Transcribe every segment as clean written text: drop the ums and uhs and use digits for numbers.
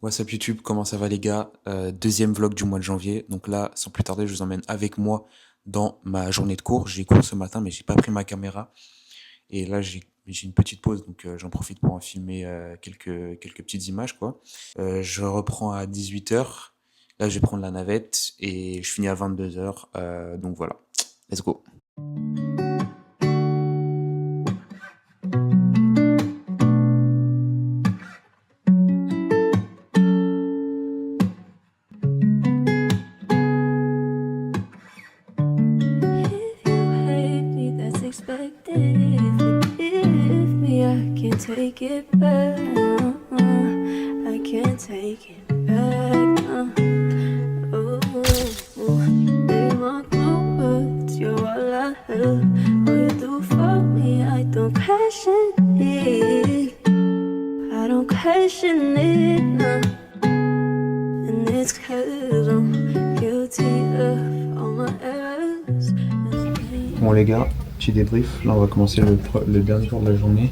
What's up YouTube, comment ça va les gars? Deuxième vlog du mois de janvier. Donc là, sans plus tarder, je vous emmène avec moi dans ma journée de cours. J'ai cours ce matin, mais j'ai pas pris ma caméra. Et là, j'ai une petite pause, donc j'en profite pour en filmer quelques petites images, quoi. Je reprends à 18h. Là, je vais prendre la navette et je finis à 22h. Donc voilà, let's go. Take it back, I can't take it back. Oh, baby, my words, you're all I have. All you do for me, I don't question it. I don't question it, no. And it's 'cause I'm guilty of all my errors. Bon les gars, petit débrief. Là, on va commencer le dernier cours de la journée.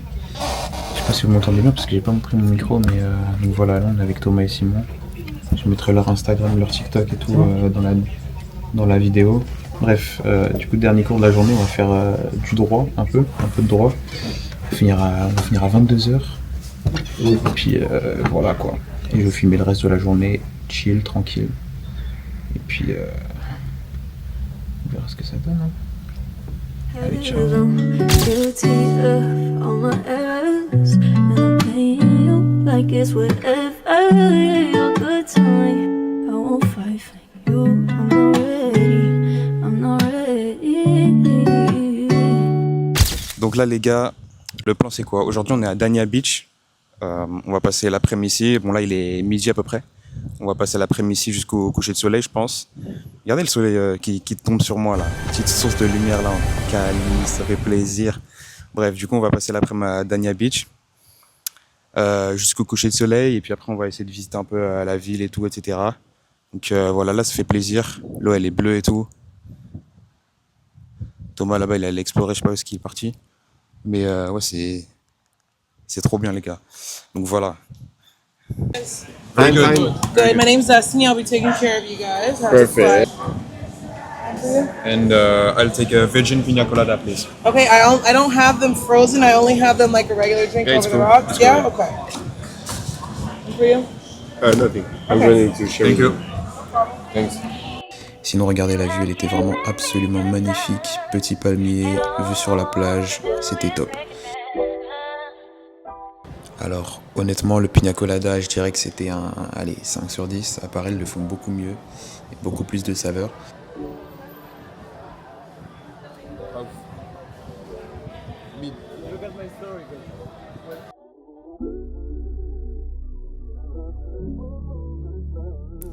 Je sais pas si vous m'entendez bien parce que j'ai pas pris mon micro, mais donc voilà, là on est avec Thomas et Simon. Je mettrai leur Instagram, leur TikTok et tout dans la vidéo. Bref, du coup dernier cours de la journée, on va faire du droit, un peu de droit. On va finir à 22h. Et puis voilà quoi. Et je vais filmer le reste de la journée, chill, tranquille. Et puis on verra ce que ça donne. Hein. Allez, ciao. Like it's whatever you're good to me. I won't fight for you. I'm not ready. Donc là les gars, le plan c'est quoi? Aujourd'hui on est à Dania Beach. On va passer l'après-midi. Bon là il est midi à peu près. On va passer l'après-midi jusqu'au coucher de soleil je pense. Regardez le soleil qui tombe sur moi là. Petite source de lumière là en Cali, ça fait plaisir. Bref, du coup on va passer l'après-midi à Dania Beach. Jusqu'au coucher de soleil et puis après on va essayer de visiter un peu la ville et tout, etc. Donc voilà, là ça fait plaisir. L'eau elle est bleue et tout. Thomas là-bas il allait explorer, je sais pas où est-ce qu'il est parti. Mais ouais c'est trop bien les gars. Donc voilà. Very good. Good. My name's Destiny. I'll be taking care of you guys. Perfect. And I'll take a virgin pina colada, please. Okay, I don't have them frozen. I only have them like a regular drink Yeah, over the cool. rocks. It's Yeah, cool. okay. And for you? Nothing. I'm Okay. ready to share. Thank you. Thanks. Sinon regardez la vue, elle était vraiment absolument magnifique. Petit palmier, vue sur la plage, c'était top. Alors honnêtement le pina colada je dirais que c'était un 5 sur 10. À part ils le font beaucoup mieux et beaucoup plus de saveur.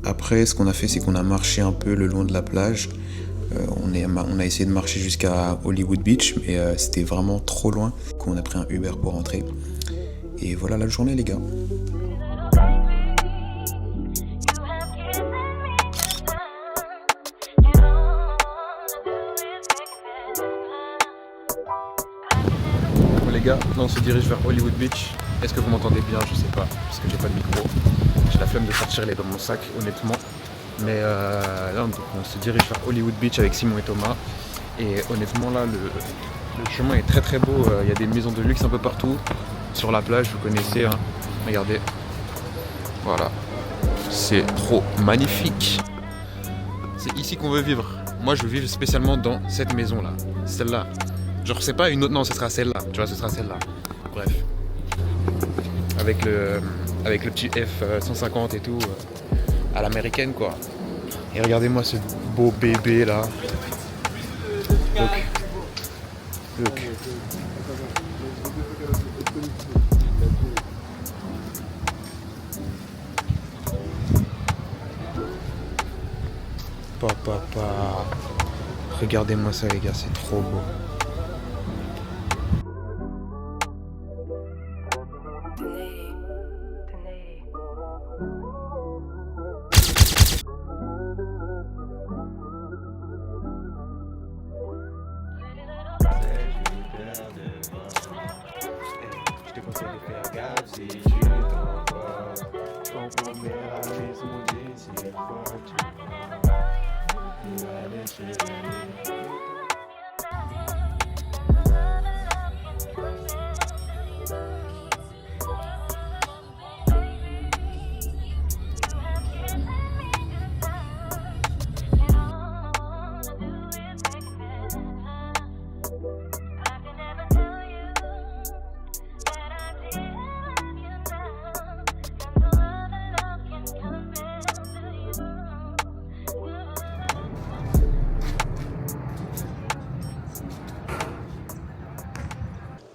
Après ce qu'on a fait c'est qu'on a marché un peu le long de la plage. On a essayé de marcher jusqu'à Hollywood Beach mais c'était vraiment trop loin. Donc on a pris un Uber pour rentrer. Et voilà la journée les gars. Bon les gars, là on se dirige vers Hollywood Beach. Est-ce que vous m'entendez bien? Je sais pas, parce que j'ai pas de micro. J'ai la flemme de sortir les dans mon sac, honnêtement. Mais là on se dirige vers Hollywood Beach avec Simon et Thomas. Et honnêtement là le chemin est très très beau. Il y a des maisons de luxe un peu partout. Sur la plage, vous connaissez, hein. Regardez. Voilà. C'est trop magnifique. C'est ici qu'on veut vivre. Moi je veux vivre spécialement dans cette maison là. Celle-là. Genre c'est pas une autre, non ce sera celle-là. Tu vois, ce sera celle-là. Bref. Avec le petit F-150 et tout. À l'américaine quoi. Et regardez-moi ce beau bébé là. Look. Papa. Regardez-moi ça les gars, c'est trop beau. Je te conseille de faire gaffe si tu t'envoles.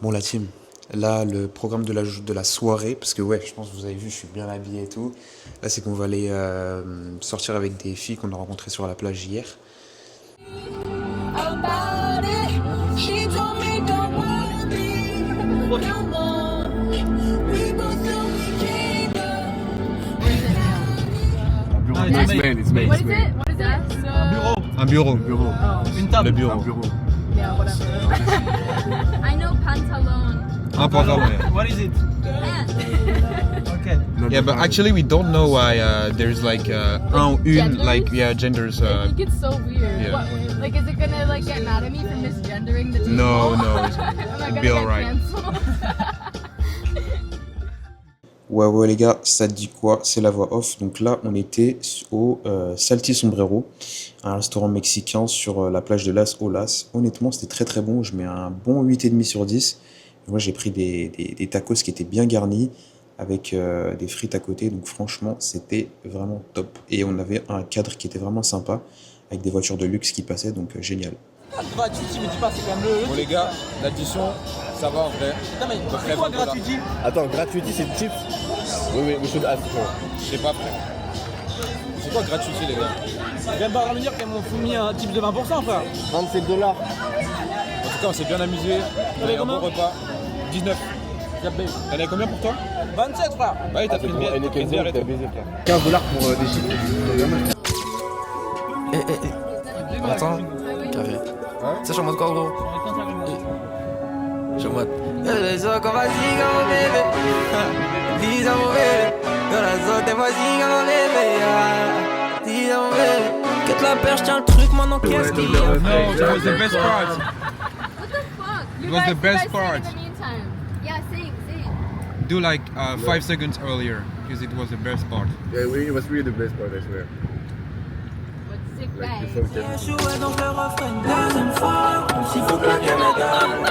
Bon la team, là le programme de la soirée, parce que ouais, je pense que vous avez vu, je suis bien habillé et tout. Là c'est qu'on va aller sortir avec des filles qu'on a rencontrées sur la plage hier. Un bureau. Une table. Le bureau. Yeah, whatever. I know pantalon. Un pantalon. Yeah. What is it? Pants. Okay. Yeah, but actually we don't know why there's like genders. I think it's so weird. yeah. What, like, is it gonna like get mad at me for misgendering the table? No, Am I gonna be get alright. canceled? Ouais les gars, ça te dit quoi? C'est la voix off. Donc là on était au Salty Sombrero, un restaurant mexicain sur la plage de Las Olas. Honnêtement c'était très très bon, je mets un bon 8,5 sur 10. Moi j'ai pris des tacos qui étaient bien garnis avec des frites à côté, donc franchement c'était vraiment top. Et on avait un cadre qui était vraiment sympa avec des voitures de luxe qui passaient, donc génial. Gratuity, mais dis pas, c'est quand même le. Bon les gars, l'addition, ça va en vrai. Putain, mais c'est quoi gratuity? Attends, gratuity c'est chips? Oui, we should ask for. Je sais pas frère. C'est quoi gratuité les gars? Je viens de pas revenir qu'elles m'ont soumis un type de 20%, frère. $27. En tout cas on s'est bien amusé, on a eu un bon repas. 19. T'en avais combien pour toi? 27, frère. Ouais, t'as pris une bière. Elle est T'as pris une bière et tout. baisé, frère. $15 pour des chips. Attends, carré. Ça, je suis en mode quoi, gros? Je suis en mode. Les autres, vas-y, mon bébé. Dis à mon bébé. Dans la zone, vas-y, mon bébé. Dis à mon bébé. Quitte la perche, tiens le truc, maintenant, qu'est-ce qu'il y a? No, that was the best part. What the fuck? You It was guys, the best you guys part. sing in the meantime. Yeah, sing. Do like 5 seconds earlier, because it was the best part. Yeah, it was really the best part, I swear. What's sick Like the bang? song kept- Jouer donc le refrain une deuxième fois. S'il faut que quelqu'un m'aide.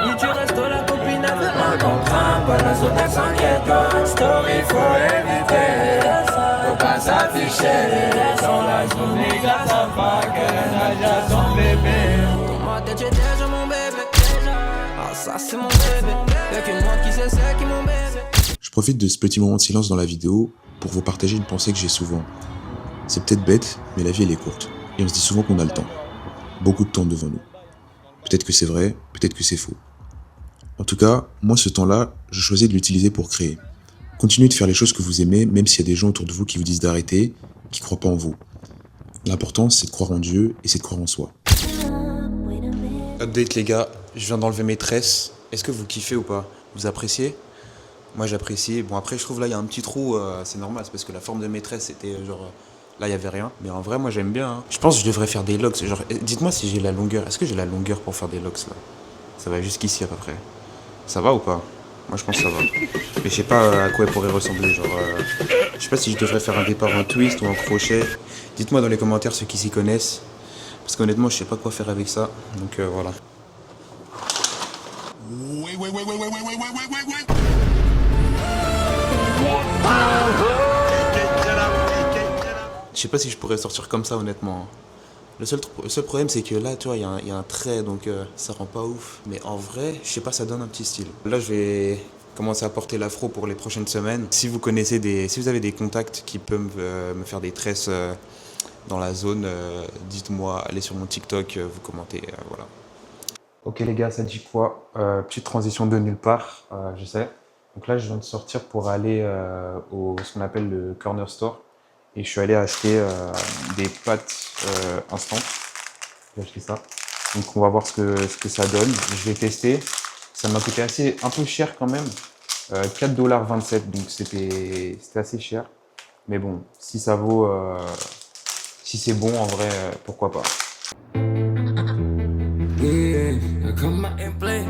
Oui, tu restes la copine avec un contrat. Pas la zone elle s'inquiète. Story faut éviter. Faut pas s'afficher. Sans la journée grâce à pas qu'elle a déjà son bébé. Dans ma tête j'ai déjà mon bébé. Ah ça c'est mon bébé. Y'a que moi qui sais c'est qui mon bébé. Je profite de ce petit moment de silence dans la vidéo pour vous partager une pensée que j'ai souvent. C'est peut-être bête, mais la vie elle est courte. Et on se dit souvent qu'on a le temps. Beaucoup de temps devant nous. Peut-être que c'est vrai, peut-être que c'est faux. En tout cas, moi ce temps-là, je choisis de l'utiliser pour créer. Continuez de faire les choses que vous aimez, même s'il y a des gens autour de vous qui vous disent d'arrêter, qui ne croient pas en vous. L'important c'est de croire en Dieu et c'est de croire en soi. Update les gars, je viens d'enlever mes tresses. Est-ce que vous kiffez ou pas? Vous appréciez? Moi j'apprécie. Bon après je trouve là il y a un petit trou, c'est normal, c'est parce que la forme de mes tresses c'était genre... Là il y avait rien, mais en vrai moi j'aime bien. Hein. Je pense que je devrais faire des locks. Genre, dites-moi si j'ai la longueur. Est-ce que j'ai la longueur pour faire des locks là? Ça va jusqu'ici à peu près. Ça va ou pas? Moi je pense que ça va. Mais je sais pas à quoi elle pourrait ressembler. Genre, je sais pas si je devrais faire un départ en twist ou en crochet. Dites-moi dans les commentaires ceux qui s'y connaissent. Parce qu'honnêtement je sais pas quoi faire avec ça. Donc voilà. Je sais pas si je pourrais sortir comme ça honnêtement. Le seul problème c'est que là tu vois il y a un trait donc ça rend pas ouf. Mais en vrai je sais pas, ça donne un petit style. Là je vais commencer à porter l'afro pour les prochaines semaines. Si vous connaissez si vous avez des contacts qui peuvent me faire des tresses dans la zone, dites-moi, allez sur mon TikTok, vous commentez, voilà. Ok les gars, ça dit quoi? Petite transition de nulle part, je sais. Donc là je viens de sortir pour aller au ce qu'on appelle le corner store. Et je suis allé acheter des pâtes instant. J'ai acheté ça. Donc on va voir ce que ça donne. Je vais tester. Ça m'a coûté un peu cher quand même. $4,27, donc c'était assez cher. Mais bon, si ça vaut... si c'est bon, en vrai, pourquoi pas. Yeah, come out and play.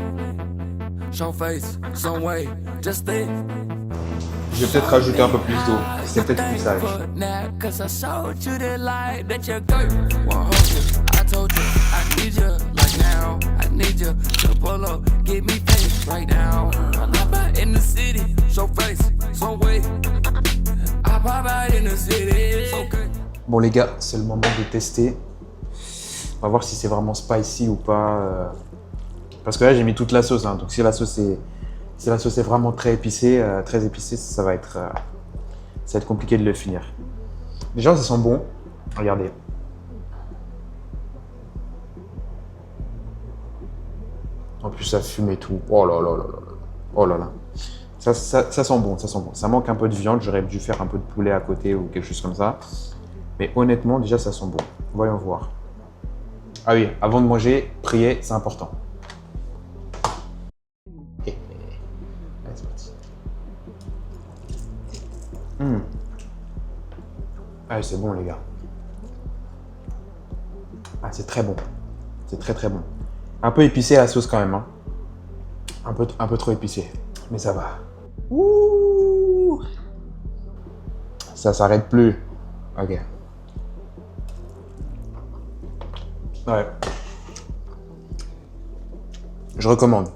Show face, some way, just stay. Je vais peut-être rajouter un peu plus d'eau. C'est peut-être plus sage. Now, cause I showed you the light that your girl won't hold you. I told you, I need you like now. I need you to pull up, give me face right now. I pop out in the city, show face, some way. I pop out in the city, okay. Bon les gars, c'est le moment de tester. On va voir si c'est vraiment spicy ou pas. Parce que là j'ai mis toute la sauce, hein. Donc si la sauce est vraiment très épicée, ça va être compliqué de le finir. Déjà ça sent bon. Regardez. En plus ça fume et tout. Oh là là là là là. Oh là là. Ça sent bon, ça sent bon. Ça manque un peu de viande, j'aurais dû faire un peu de poulet à côté ou quelque chose comme ça. Mais honnêtement, déjà ça sent bon. Voyons voir. Ah oui, avant de manger, prier, c'est important. Allez, c'est parti. Ah, c'est bon les gars. Ah, c'est très bon. C'est très très bon. Un peu épicé la sauce quand même, hein. Un peu trop épicé. Mais ça va. Ouh. Ça s'arrête plus. Ok. Ouais. Je recommande.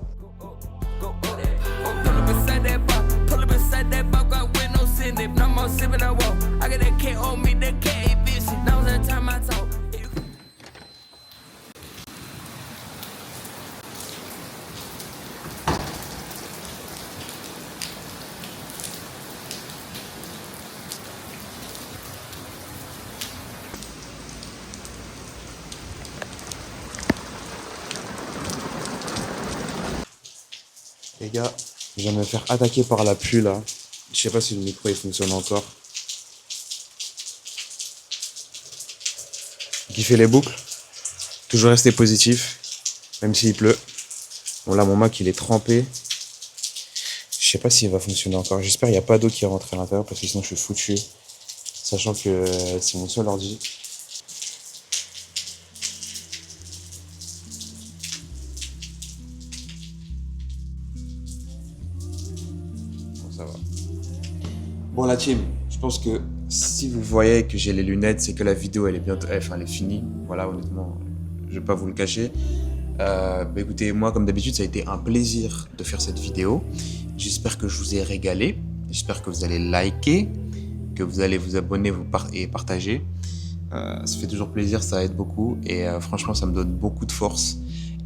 Les gars, je viens de me faire attaquer par la pluie là. Je sais pas si le micro il fonctionne encore. Qui fait les boucles. Toujours rester positif, même s'il pleut. Bon là mon Mac il est trempé. Je sais pas s'il va fonctionner encore. J'espère qu'il n'y a pas d'eau qui rentre à l'intérieur parce que sinon je suis foutu. Sachant que c'est mon seul ordi. Ça va. Bon la team, je pense que si vous voyez que j'ai les lunettes, c'est que la vidéo elle est bientôt, elle est finie. Voilà, honnêtement, je vais pas vous le cacher. Écoutez, moi comme d'habitude, ça a été un plaisir de faire cette vidéo. J'espère que je vous ai régalé. J'espère que vous allez liker, que vous allez vous abonner et partager. Ça fait toujours plaisir, ça aide beaucoup et franchement, ça me donne beaucoup de force.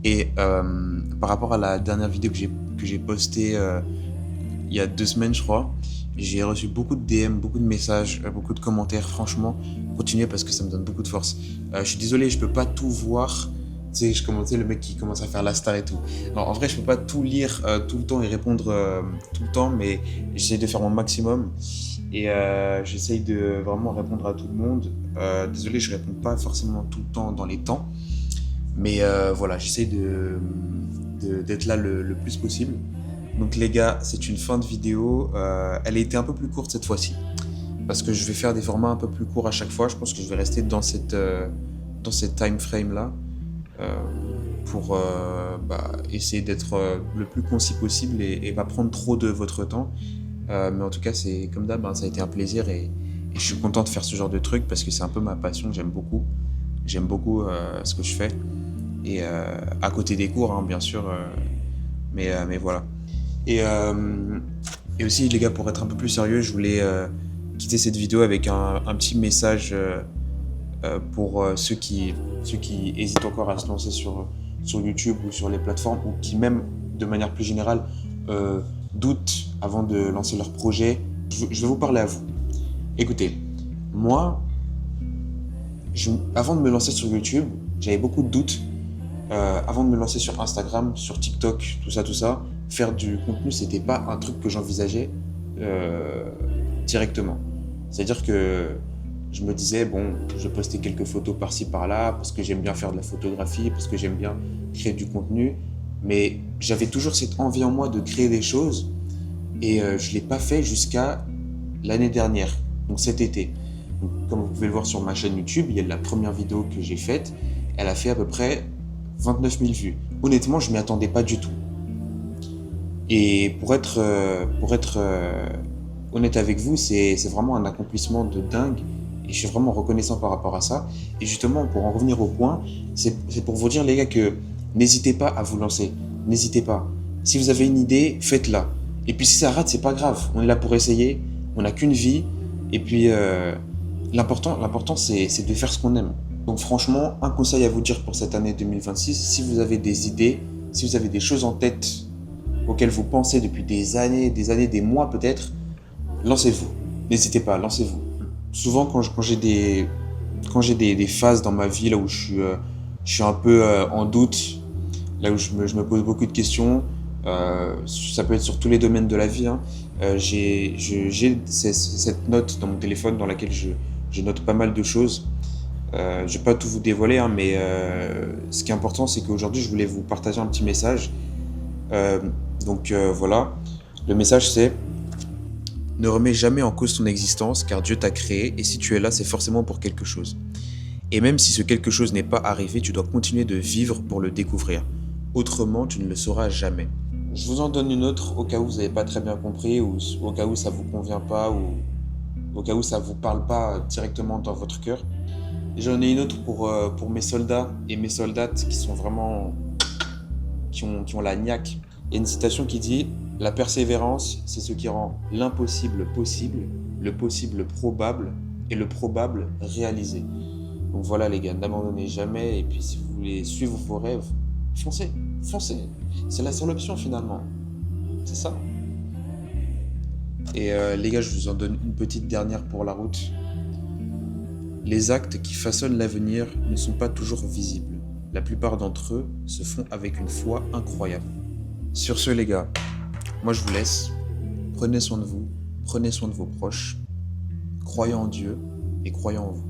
Et par rapport à la dernière vidéo que j'ai postée il y a 2 semaines, je crois, j'ai reçu beaucoup de DM, beaucoup de messages, beaucoup de commentaires. Franchement, continuez parce que ça me donne beaucoup de force. Je suis désolé, je peux pas tout voir. Tu sais, je commençais le mec qui commence à faire la star et tout. Non, en vrai, je peux pas tout lire tout le temps et répondre tout le temps, mais j'essaie de faire mon maximum et j'essaye de vraiment répondre à tout le monde. Désolé, je réponds pas forcément tout le temps dans les temps, mais voilà, j'essaie d'être là le plus possible. Donc les gars, c'est une fin de vidéo. Elle a été un peu plus courte cette fois-ci parce que je vais faire des formats un peu plus courts à chaque fois. Je pense que je vais rester dans cette time frame là pour essayer d'être le plus concis possible et pas prendre trop de votre temps. Mais en tout cas, c'est comme d'hab, ça a été un plaisir et je suis content de faire ce genre de truc parce que c'est un peu ma passion. J'aime beaucoup ce que je fais et à côté des cours, hein, bien sûr. Mais voilà. Et aussi les gars, pour être un peu plus sérieux, je voulais quitter cette vidéo avec un petit message pour ceux qui hésitent encore à se lancer sur YouTube ou sur les plateformes ou qui même de manière plus générale doutent avant de lancer leur projet. Je vais vous parler à vous. Écoutez, moi, avant de me lancer sur YouTube, j'avais beaucoup de doutes. Avant de me lancer sur Instagram, sur TikTok, tout ça, faire du contenu, c'était pas un truc que j'envisageais directement. C'est-à-dire que je me disais, bon, je postais quelques photos par-ci par-là parce que j'aime bien faire de la photographie, parce que j'aime bien créer du contenu, mais j'avais toujours cette envie en moi de créer des choses et je l'ai pas fait jusqu'à l'année dernière. donc cet été. Donc, comme vous pouvez le voir sur ma chaîne YouTube, il y a la première vidéo que j'ai faite, elle a fait à peu près 29 000 vues. Honnêtement, je ne m'y attendais pas du tout. Et pour être honnête avec vous, c'est vraiment un accomplissement de dingue. Et je suis vraiment reconnaissant par rapport à ça. Et justement, pour en revenir au point, c'est pour vous dire, les gars, que n'hésitez pas à vous lancer. N'hésitez pas. Si vous avez une idée, faites-la. Et puis si ça rate, c'est pas grave. On est là pour essayer. On n'a qu'une vie. Et puis, l'important, c'est de faire ce qu'on aime. Donc franchement, un conseil à vous dire pour cette année 2026, si vous avez des idées, si vous avez des choses en tête auxquelles vous pensez depuis des années, des mois peut-être, lancez-vous. N'hésitez pas, lancez-vous. Souvent, quand j'ai des phases dans ma vie là où je suis un peu en doute, là où je me pose beaucoup de questions, ça peut être sur tous les domaines de la vie, hein, j'ai cette note dans mon téléphone dans laquelle je note pas mal de choses. Je vais pas tout vous dévoiler, hein, mais ce qui est important, c'est qu'aujourd'hui, je voulais vous partager un petit message. Voilà, le message c'est: ne remets jamais en cause ton existence, car Dieu t'a créé, et si tu es là, c'est forcément pour quelque chose. Et même si ce quelque chose n'est pas arrivé, tu dois continuer de vivre pour le découvrir. Autrement, tu ne le sauras jamais. Je vous en donne une autre, au cas où vous n'avez pas très bien compris, ou au cas où ça vous convient pas, ou au cas où ça vous parle pas directement dans votre cœur. J'en ai une autre pour mes soldats et mes soldates qui sont vraiment... qui ont la niaque. Il y a une citation qui dit: la persévérance, c'est ce qui rend l'impossible possible, le possible probable et le probable réalisé. Donc voilà les gars, n'abandonnez jamais, et puis si vous voulez suivre vos rêves, foncez. C'est la seule option finalement. C'est ça. Et les gars, je vous en donne une petite dernière pour la route. Les actes qui façonnent l'avenir ne sont pas toujours visibles. La plupart d'entre eux se font avec une foi incroyable. Sur ce les gars, moi je vous laisse. Prenez soin de vous, prenez soin de vos proches. Croyez en Dieu et croyez en vous.